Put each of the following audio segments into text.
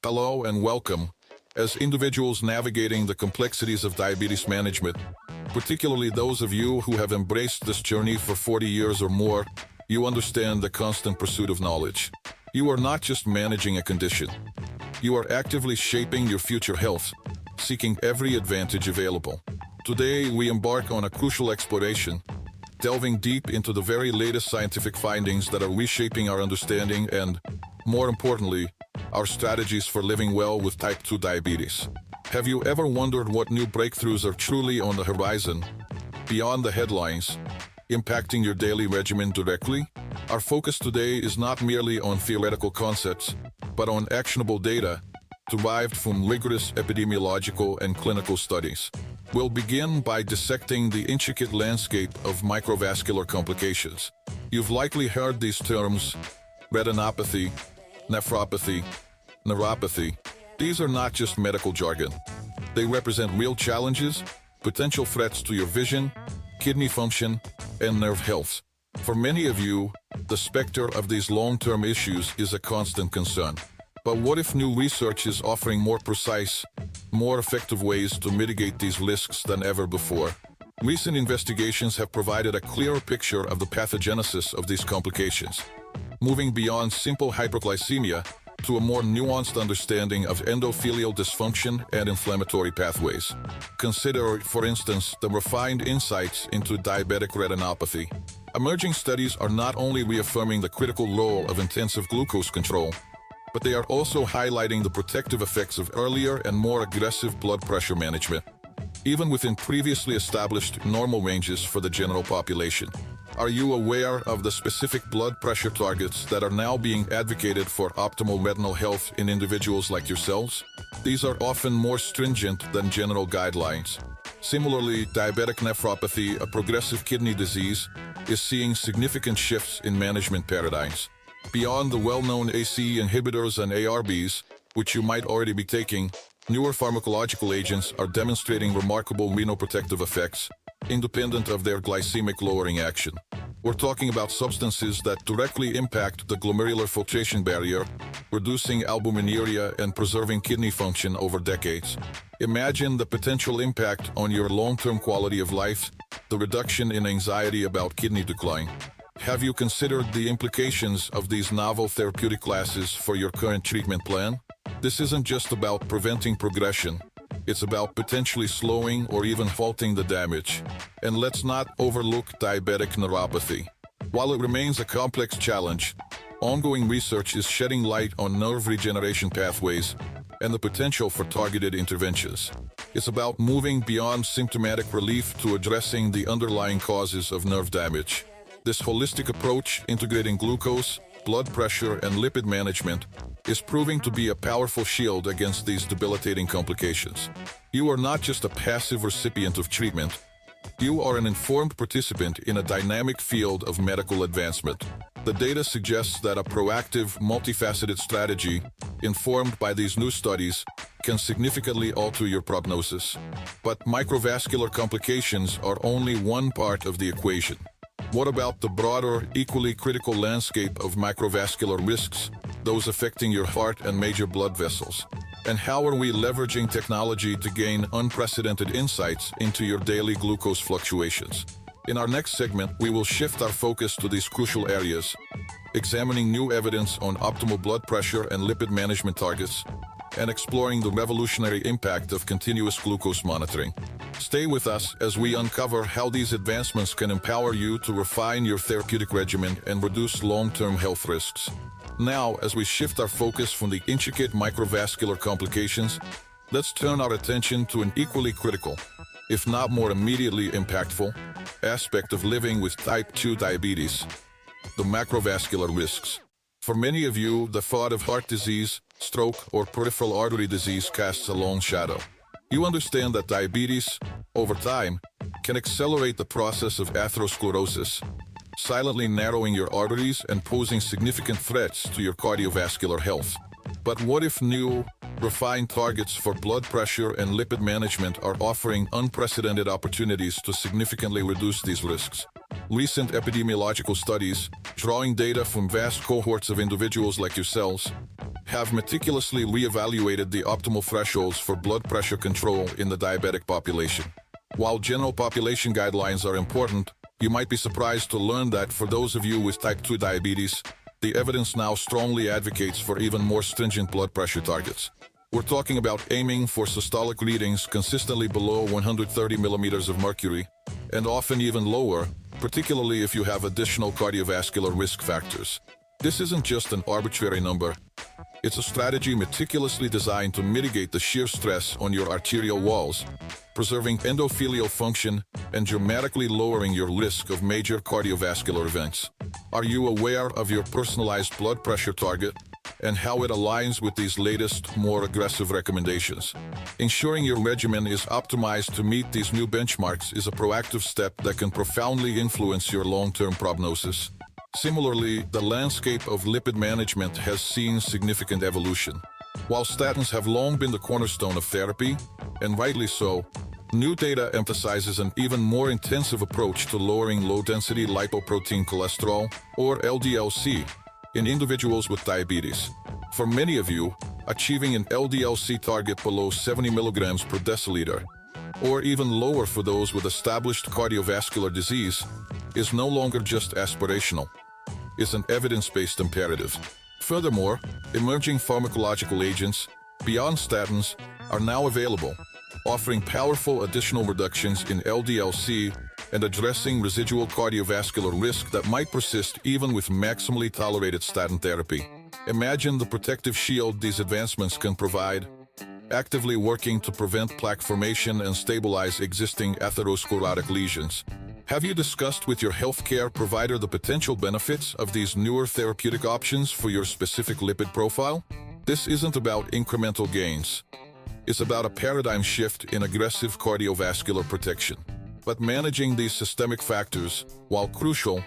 Hello and welcome. As individuals navigating the complexities of diabetes management, particularly those of you who have embraced this journey for 40 years or more, you understand the constant pursuit of knowledge. You are not just managing a condition. You are actively shaping your future health, seeking every advantage available. Today, we embark on a crucial exploration, delving deep into the very latest scientific findings that are reshaping our understanding and, more importantly, our strategies for living well with type 2 diabetes. Have you ever wondered what new breakthroughs are truly on the horizon, beyond the headlines, impacting your daily regimen directly? Our focus today is not merely on theoretical concepts, but on actionable data derived from rigorous epidemiological and clinical studies. We'll begin by dissecting the intricate landscape of microvascular complications. You've likely heard these terms: retinopathy, nephropathy, neuropathy. These are not just medical jargon. They represent real challenges, potential threats to your vision, kidney function, and nerve health. For many of you, the specter of these long-term issues is a constant concern. But what if new research is offering more precise, more effective ways to mitigate these risks than ever before? Recent investigations have provided a clearer picture of the pathogenesis of these complications, moving beyond simple hyperglycemia to a more nuanced understanding of endothelial dysfunction and inflammatory pathways. Consider, for instance, the refined insights into diabetic retinopathy. Emerging studies are not only reaffirming the critical role of intensive glucose control, but they are also highlighting the protective effects of earlier and more aggressive blood pressure management, even within previously established normal ranges for the general population. Are you aware of the specific blood pressure targets that are now being advocated for optimal retinal health in individuals like yourselves? These are often more stringent than general guidelines. Similarly, diabetic nephropathy, a progressive kidney disease, is seeing significant shifts in management paradigms. Beyond the well-known ACE inhibitors and ARBs, which you might already be taking, newer pharmacological agents are demonstrating remarkable renoprotective effects, independent of their glycemic-lowering action. We're talking about substances that directly impact the glomerular filtration barrier, reducing albuminuria and preserving kidney function over decades. Imagine the potential impact on your long-term quality of life, the reduction in anxiety about kidney decline. Have you considered the implications of these novel therapeutic classes for your current treatment plan? This isn't just about preventing progression. It's about potentially slowing or even halting the damage. And let's not overlook diabetic neuropathy. While it remains a complex challenge, ongoing research is shedding light on nerve regeneration pathways and the potential for targeted interventions. It's about moving beyond symptomatic relief to addressing the underlying causes of nerve damage. This holistic approach, integrating glucose, blood pressure, and lipid management, is proving to be a powerful shield against these debilitating complications. You are not just a passive recipient of treatment. You are an informed participant in a dynamic field of medical advancement. The data suggests that a proactive, multifaceted strategy, informed by these new studies, can significantly alter your prognosis. But microvascular complications are only one part of the equation. What about the broader, equally critical landscape of microvascular risks, those affecting your heart and major blood vessels? And how are we leveraging technology to gain unprecedented insights into your daily glucose fluctuations? In our next segment, we will shift our focus to these crucial areas, examining new evidence on optimal blood pressure and lipid management targets, and exploring the revolutionary impact of continuous glucose monitoring. Stay with us as we uncover how these advancements can empower you to refine your therapeutic regimen and reduce long-term health risks. Now, as we shift our focus from the intricate microvascular complications, let's turn our attention to an equally critical, if not more immediately impactful, aspect of living with type 2 diabetes: the macrovascular risks. For many of you, the thought of heart disease, stroke, or peripheral artery disease casts a long shadow. You understand that diabetes, over time, can accelerate the process of atherosclerosis, silently narrowing your arteries and posing significant threats to your cardiovascular health. But what if new, refined targets for blood pressure and lipid management are offering unprecedented opportunities to significantly reduce these risks? Recent epidemiological studies, drawing data from vast cohorts of individuals like yourselves, have meticulously reevaluated the optimal thresholds for blood pressure control in the diabetic population. While general population guidelines are important, you might be surprised to learn that for those of you with type 2 diabetes, the evidence now strongly advocates for even more stringent blood pressure targets. We're talking about aiming for systolic readings consistently below 130 millimeters of mercury, and often even lower, particularly if you have additional cardiovascular risk factors. This isn't just an arbitrary number. It's a strategy meticulously designed to mitigate the sheer stress on your arterial walls, preserving endothelial function and dramatically lowering your risk of major cardiovascular events. Are you aware of your personalized blood pressure target and how it aligns with these latest, more aggressive recommendations? Ensuring your regimen is optimized to meet these new benchmarks is a proactive step that can profoundly influence your long-term prognosis. Similarly, the landscape of lipid management has seen significant evolution. While statins have long been the cornerstone of therapy, and rightly so, new data emphasizes an even more intensive approach to lowering low-density lipoprotein cholesterol, or LDL-C, in individuals with diabetes. For many of you, achieving an LDL-C target below 70 milligrams per deciliter, or even lower for those with established cardiovascular disease, is no longer just aspirational. It's an evidence-based imperative. Furthermore, emerging pharmacological agents, beyond statins, are now available, offering powerful additional reductions in LDL-C and addressing residual cardiovascular risk that might persist even with maximally tolerated statin therapy. Imagine the protective shield these advancements can provide, actively working to prevent plaque formation and stabilize existing atherosclerotic lesions. Have you discussed with your healthcare provider the potential benefits of these newer therapeutic options for your specific lipid profile? This isn't about incremental gains. It's about a paradigm shift in aggressive cardiovascular protection. But managing these systemic factors, while crucial,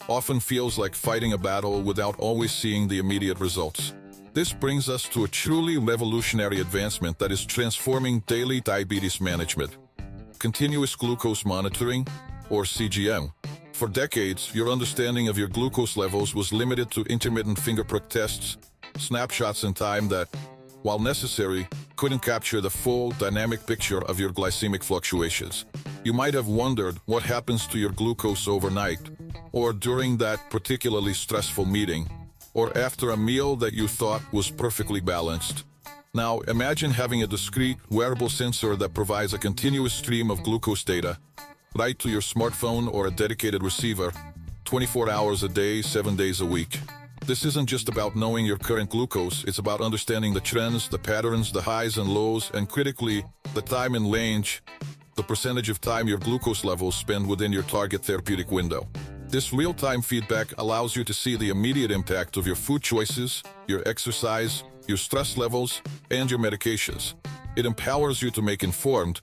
often feels like fighting a battle without always seeing the immediate results. This brings us to a truly revolutionary advancement that is transforming daily diabetes management: continuous glucose monitoring, or CGM. For decades, your understanding of your glucose levels was limited to intermittent finger prick tests, snapshots in time that, while necessary, couldn't capture the full, dynamic picture of your glycemic fluctuations. You might have wondered what happens to your glucose overnight, or during that particularly stressful meeting, or after a meal that you thought was perfectly balanced. Now, imagine having a discrete, wearable sensor that provides a continuous stream of glucose data, right to your smartphone or a dedicated receiver, 24 hours a day, 7 days a week. This isn't just about knowing your current glucose, it's about understanding the trends, the patterns, the highs and lows, and critically, the time and range, the percentage of time your glucose levels spend within your target therapeutic window. This real-time feedback allows you to see the immediate impact of your food choices, your exercise, your stress levels, and your medications. It empowers you to make informed,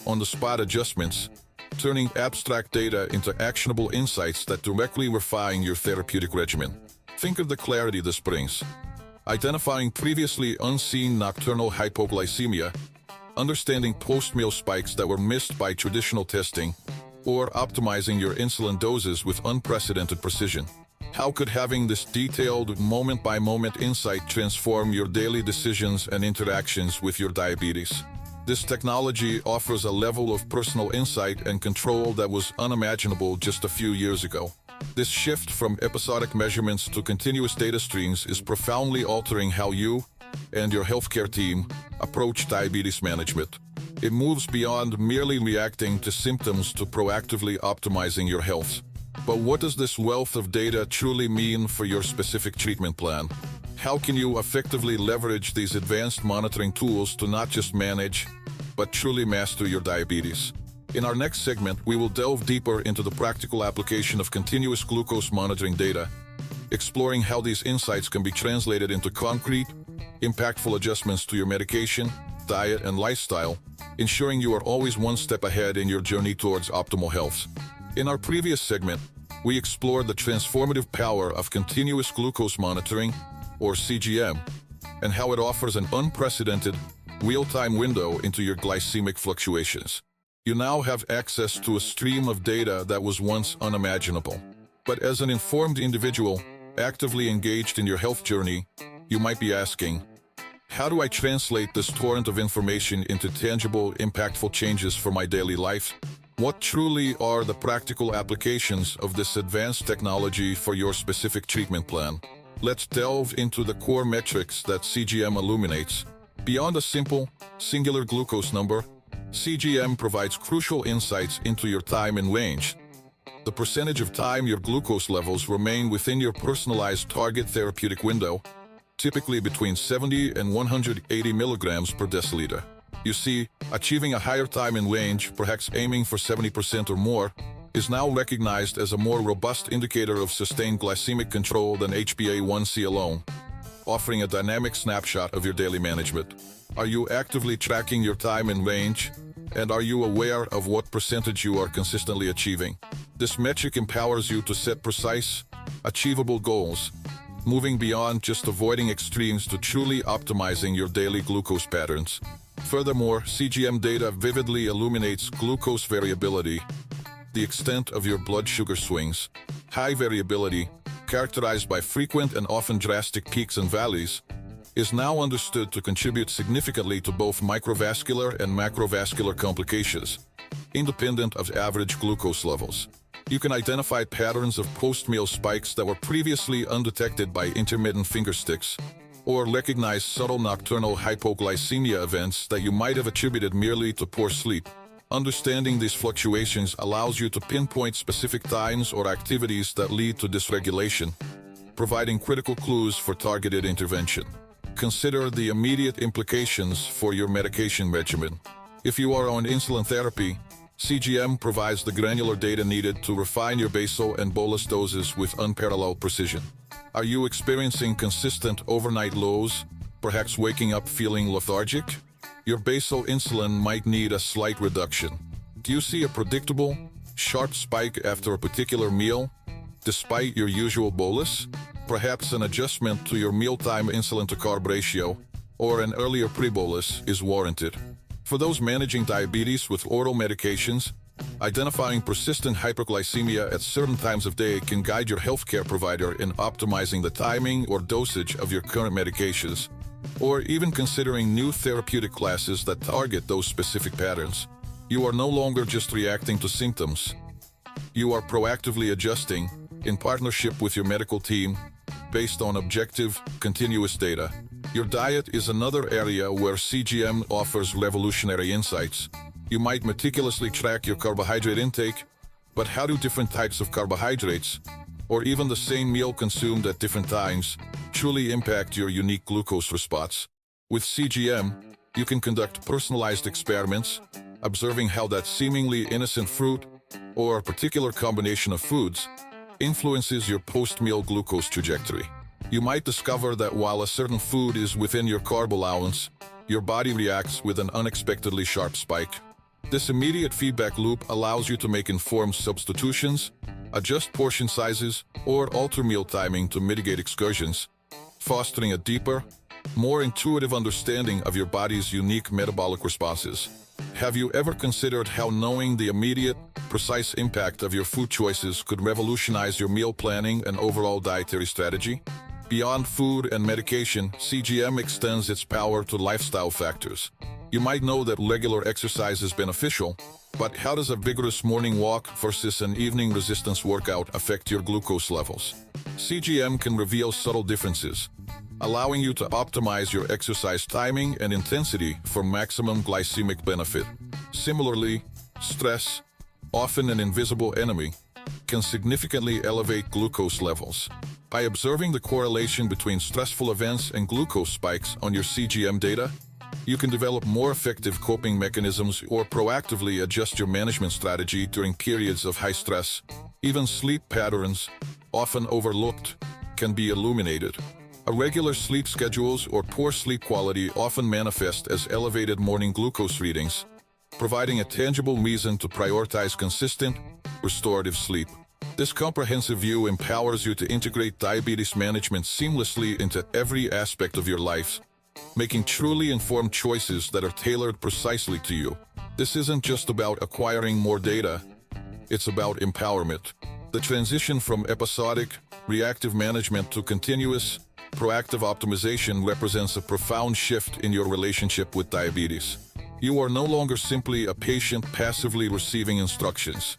on-the-spot adjustments, turning abstract data into actionable insights that directly refine your therapeutic regimen. Think of the clarity this brings. Identifying previously unseen nocturnal hypoglycemia, understanding post-meal spikes that were missed by traditional testing, or optimizing your insulin doses with unprecedented precision. How could having this detailed, moment-by-moment insight transform your daily decisions and interactions with your diabetes? This technology offers a level of personal insight and control that was unimaginable just a few years ago. This shift from episodic measurements to continuous data streams is profoundly altering how you and your healthcare team approach diabetes management. It moves beyond merely reacting to symptoms to proactively optimizing your health. But what does this wealth of data truly mean for your specific treatment plan? How can you effectively leverage these advanced monitoring tools to not just manage, but truly master your diabetes? In our next segment, we will delve deeper into the practical application of continuous glucose monitoring data, exploring how these insights can be translated into concrete, impactful adjustments to your medication, diet, and lifestyle, ensuring you are always one step ahead in your journey towards optimal health. In our previous segment, we explored the transformative power of continuous glucose monitoring, or CGM, and how it offers an unprecedented, real-time window into your glycemic fluctuations. You now have access to a stream of data that was once unimaginable. But as an informed individual, actively engaged in your health journey, You might be asking, how do I translate this torrent of information into tangible, impactful changes for my daily life? What truly are the practical applications of this advanced technology for your specific treatment plan? Let's delve into the core metrics that CGM illuminates. Beyond a simple, singular glucose number, CGM provides crucial insights into your time in range. The percentage of time your glucose levels remain within your personalized target therapeutic window, typically between 70 and 180 milligrams per deciliter. You see, achieving a higher time in range, perhaps aiming for 70% or more, is now recognized as a more robust indicator of sustained glycemic control than HbA1c alone, offering a dynamic snapshot of your daily management. Are you actively tracking your time in range? And are you aware of what percentage you are consistently achieving? This metric empowers you to set precise, achievable goals, moving beyond just avoiding extremes to truly optimizing your daily glucose patterns. Furthermore, CGM data vividly illuminates glucose variability, the extent of your blood sugar swings. High variability, characterized by frequent and often drastic peaks and valleys, is now understood to contribute significantly to both microvascular and macrovascular complications, independent of average glucose levels. You can identify patterns of post-meal spikes that were previously undetected by intermittent finger sticks, or recognize subtle nocturnal hypoglycemia events that you might have attributed merely to poor sleep. Understanding these fluctuations allows you to pinpoint specific times or activities that lead to dysregulation, providing critical clues for targeted intervention. Consider the immediate implications for your medication regimen. If you are on insulin therapy, CGM provides the granular data needed to refine your basal and bolus doses with unparalleled precision. Are you experiencing consistent overnight lows, perhaps waking up feeling lethargic? Your basal insulin might need a slight reduction. Do you see a predictable, sharp spike after a particular meal, despite your usual bolus? Perhaps an adjustment to your mealtime insulin-to-carb ratio or an earlier pre-bolus is warranted. For those managing diabetes with oral medications, identifying persistent hyperglycemia at certain times of day can guide your healthcare provider in optimizing the timing or dosage of your current medications, or even considering new therapeutic classes that target those specific patterns. You are no longer just reacting to symptoms. You are proactively adjusting, in partnership with your medical team, based on objective, continuous data. Your diet is another area where CGM offers revolutionary insights. You might meticulously track your carbohydrate intake, but how do different types of carbohydrates, or even the same meal consumed at different times, truly impact your unique glucose response? With CGM, you can conduct personalized experiments, observing how that seemingly innocent fruit, or a particular combination of foods, influences your post-meal glucose trajectory. You might discover that while a certain food is within your carb allowance, your body reacts with an unexpectedly sharp spike. This immediate feedback loop allows you to make informed substitutions, adjust portion sizes, or alter meal timing to mitigate excursions, fostering a deeper, more intuitive understanding of your body's unique metabolic responses. Have you ever considered how knowing the immediate, precise impact of your food choices could revolutionize your meal planning and overall dietary strategy? Beyond food and medication, CGM extends its power to lifestyle factors. You might know that regular exercise is beneficial, but how does a vigorous morning walk versus an evening resistance workout affect your glucose levels? CGM can reveal subtle differences, allowing you to optimize your exercise timing and intensity for maximum glycemic benefit. Similarly, stress, often an invisible enemy, can significantly elevate glucose levels. By observing the correlation between stressful events and glucose spikes on your CGM data, you can develop more effective coping mechanisms or proactively adjust your management strategy during periods of high stress. Even sleep patterns, often overlooked, can be illuminated. Irregular sleep schedules or poor sleep quality often manifest as elevated morning glucose readings, providing a tangible reason to prioritize consistent, restorative sleep. This comprehensive view empowers you to integrate diabetes management seamlessly into every aspect of your life, making truly informed choices that are tailored precisely to you. This isn't just about acquiring more data, it's about empowerment. The transition from episodic, reactive management to continuous, proactive optimization represents a profound shift in your relationship with diabetes. You are no longer simply a patient passively receiving instructions.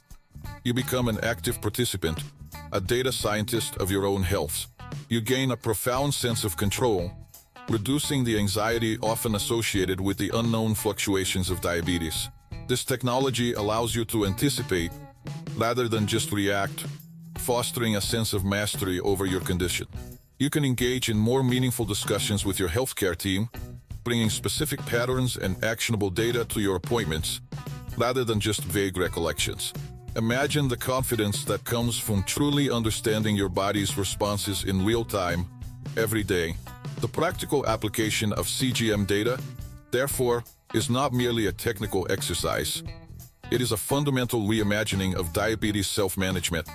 You become an active participant, a data scientist of your own health. You gain a profound sense of control, reducing the anxiety often associated with the unknown fluctuations of diabetes. This technology allows you to anticipate, rather than just react, fostering a sense of mastery over your condition. You can engage in more meaningful discussions with your healthcare team, bringing specific patterns and actionable data to your appointments, rather than just vague recollections. Imagine the confidence that comes from truly understanding your body's responses in real time, every day. The practical application of CGM data, therefore, is not merely a technical exercise. It is a fundamental reimagining of diabetes self-management,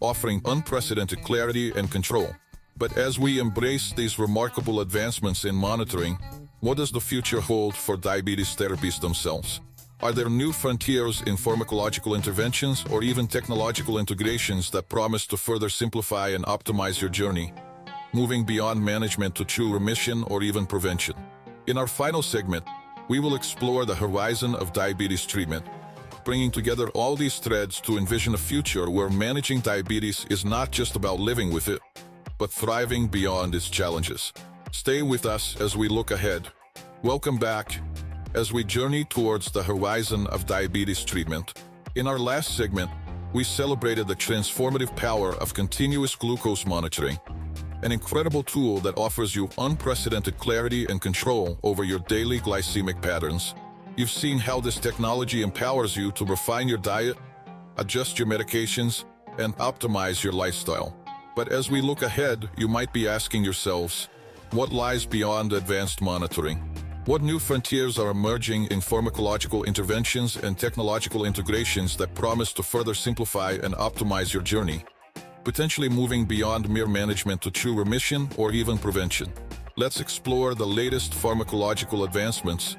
offering unprecedented clarity and control. But as we embrace these remarkable advancements in monitoring, what does the future hold for diabetes therapies themselves? Are there new frontiers in pharmacological interventions or even technological integrations that promise to further simplify and optimize your journey, moving beyond management to true remission or even prevention? In our final segment, we will explore the horizon of diabetes treatment, bringing together all these threads to envision a future where managing diabetes is not just about living with it, but thriving beyond its challenges. Stay with us as we look ahead. Welcome back as we journey towards the horizon of diabetes treatment. In our last segment, we celebrated the transformative power of continuous glucose monitoring, an incredible tool that offers you unprecedented clarity and control over your daily glycemic patterns. You've seen how this technology empowers you to refine your diet, adjust your medications, and optimize your lifestyle. But as we look ahead, you might be asking yourselves, what lies beyond advanced monitoring? What new frontiers are emerging in pharmacological interventions and technological integrations that promise to further simplify and optimize your journey, potentially moving beyond mere management to true remission or even prevention? Let's explore the latest pharmacological advancements,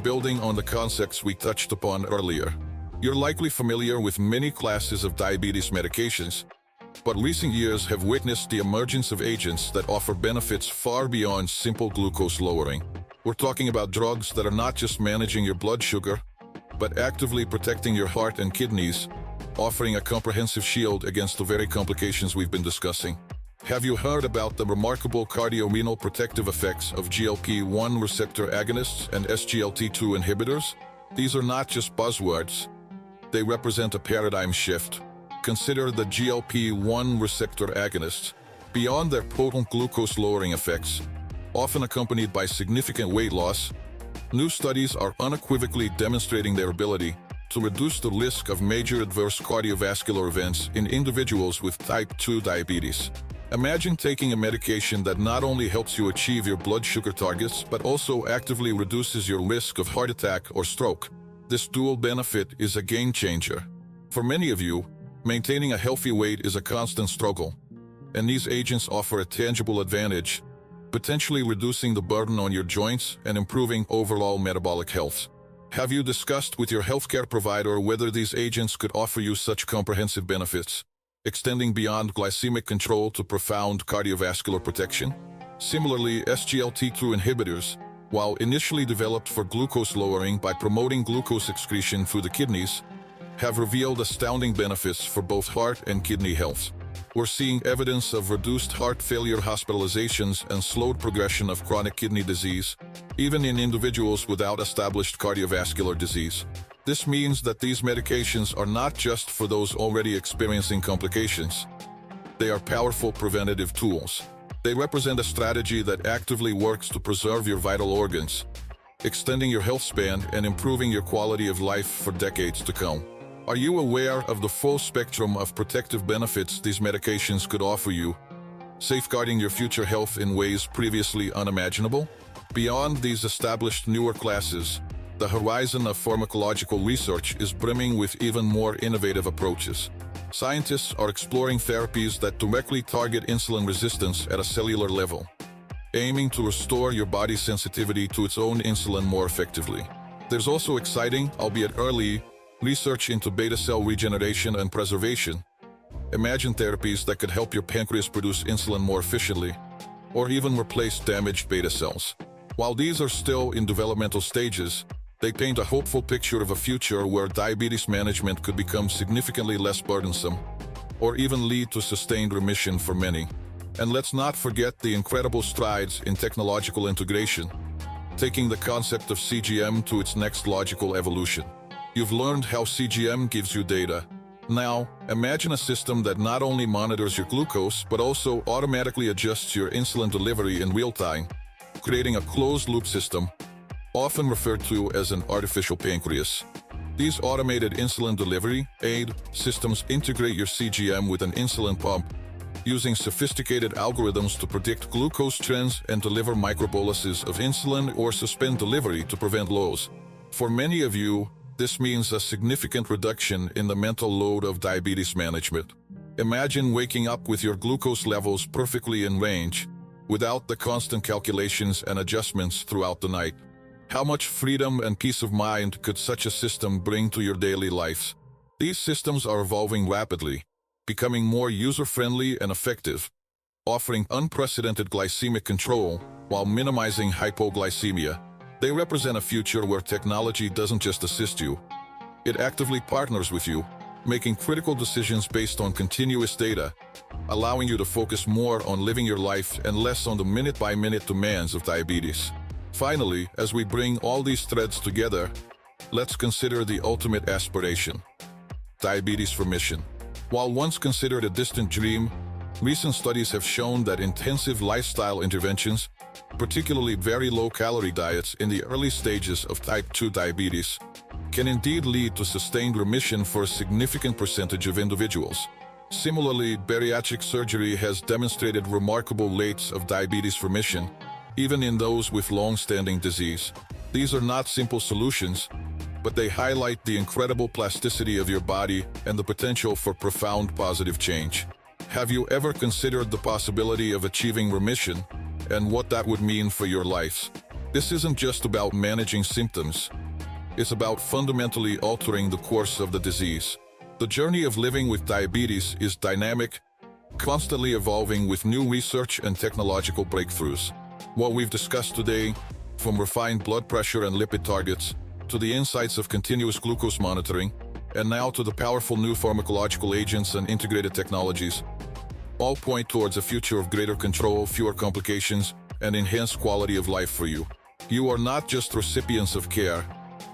building on the concepts we touched upon earlier. You're likely familiar with many classes of diabetes medications, but recent years have witnessed the emergence of agents that offer benefits far beyond simple glucose lowering. We're talking about drugs that are not just managing your blood sugar, but actively protecting your heart and kidneys, offering a comprehensive shield against the very complications we've been discussing. Have you heard about the remarkable cardiorenal protective effects of GLP-1 receptor agonists and SGLT2 inhibitors? These are not just buzzwords. They represent a paradigm shift. Consider the GLP-1 receptor agonists. Beyond their potent glucose-lowering effects, often accompanied by significant weight loss, new studies are unequivocally demonstrating their ability to reduce the risk of major adverse cardiovascular events in individuals with type 2 diabetes. Imagine taking a medication that not only helps you achieve your blood sugar targets, but also actively reduces your risk of heart attack or stroke. This dual benefit is a game changer. For many of you, maintaining a healthy weight is a constant struggle, and these agents offer a tangible advantage, potentially reducing the burden on your joints and improving overall metabolic health. Have you discussed with your healthcare provider whether these agents could offer you such comprehensive benefits, extending beyond glycemic control to profound cardiovascular protection? Similarly, SGLT2 inhibitors, while initially developed for glucose lowering by promoting glucose excretion through the kidneys, have revealed astounding benefits for both heart and kidney health. We're seeing evidence of reduced heart failure hospitalizations and slowed progression of chronic kidney disease, even in individuals without established cardiovascular disease. This means that these medications are not just for those already experiencing complications. They are powerful preventative tools. They represent a strategy that actively works to preserve your vital organs, extending your health span and improving your quality of life for decades to come. Are you aware of the full spectrum of protective benefits these medications could offer you, safeguarding your future health in ways previously unimaginable? Beyond these established newer classes, the horizon of pharmacological research is brimming with even more innovative approaches. Scientists are exploring therapies that directly target insulin resistance at a cellular level, aiming to restore your body's sensitivity to its own insulin more effectively. There's also exciting, albeit early, research into beta cell regeneration and preservation. Imagine therapies that could help your pancreas produce insulin more efficiently, or even replace damaged beta cells. While these are still in developmental stages, they paint a hopeful picture of a future where diabetes management could become significantly less burdensome, or even lead to sustained remission for many. And let's not forget the incredible strides in technological integration, taking the concept of CGM to its next logical evolution. You've learned how CGM gives you data. Now, imagine a system that not only monitors your glucose, but also automatically adjusts your insulin delivery in real time, creating a closed-loop system, often referred to as an artificial pancreas. These automated insulin delivery aid systems integrate your CGM with an insulin pump, using sophisticated algorithms to predict glucose trends and deliver microboluses of insulin or suspend delivery to prevent lows. For many of you, this means a significant reduction in the mental load of diabetes management. Imagine waking up with your glucose levels perfectly in range, without the constant calculations and adjustments throughout the night. How much freedom and peace of mind could such a system bring to your daily lives? These systems are evolving rapidly, becoming more user-friendly and effective, offering unprecedented glycemic control while minimizing hypoglycemia. They represent a future where technology doesn't just assist you, it actively partners with you, making critical decisions based on continuous data, allowing you to focus more on living your life and less on the minute-by-minute demands of diabetes. Finally, as we bring all these threads together, let's consider the ultimate aspiration: diabetes remission. While once considered a distant dream, recent studies have shown that intensive lifestyle interventions, particularly very low-calorie diets in the early stages of type 2 diabetes, can indeed lead to sustained remission for a significant percentage of individuals. Similarly, bariatric surgery has demonstrated remarkable rates of diabetes remission, even in those with long-standing disease. These are not simple solutions, but they highlight the incredible plasticity of your body and the potential for profound positive change. Have you ever considered the possibility of achieving remission and what that would mean for your lives? This isn't just about managing symptoms. It's about fundamentally altering the course of the disease. The journey of living with diabetes is dynamic, constantly evolving with new research and technological breakthroughs. What we've discussed today, from refined blood pressure and lipid targets, to the insights of continuous glucose monitoring, and now to the powerful new pharmacological agents and integrated technologies, all point towards a future of greater control, fewer complications, and enhanced quality of life for you. You are not just recipients of care,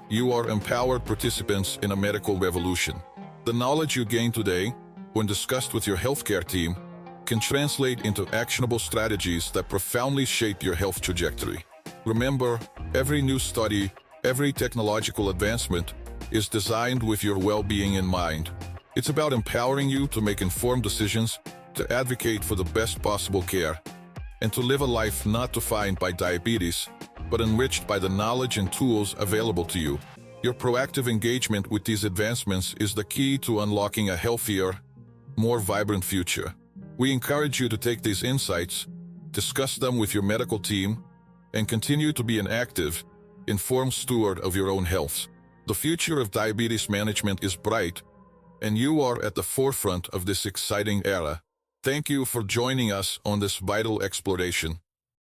you are empowered participants in a medical revolution. The knowledge you gain today, when discussed with your healthcare team, can translate into actionable strategies that profoundly shape your health trajectory. Remember, every new study, every technological advancement is designed with your well-being in mind. It's about empowering you to make informed decisions, to advocate for the best possible care, and to live a life not defined by diabetes, but enriched by the knowledge and tools available to you. Your proactive engagement with these advancements is the key to unlocking a healthier, more vibrant future. We encourage you to take these insights, discuss them with your medical team, and continue to be an active, informed steward of your own health. The future of diabetes management is bright, and you are at the forefront of this exciting era. Thank you for joining us on this vital exploration.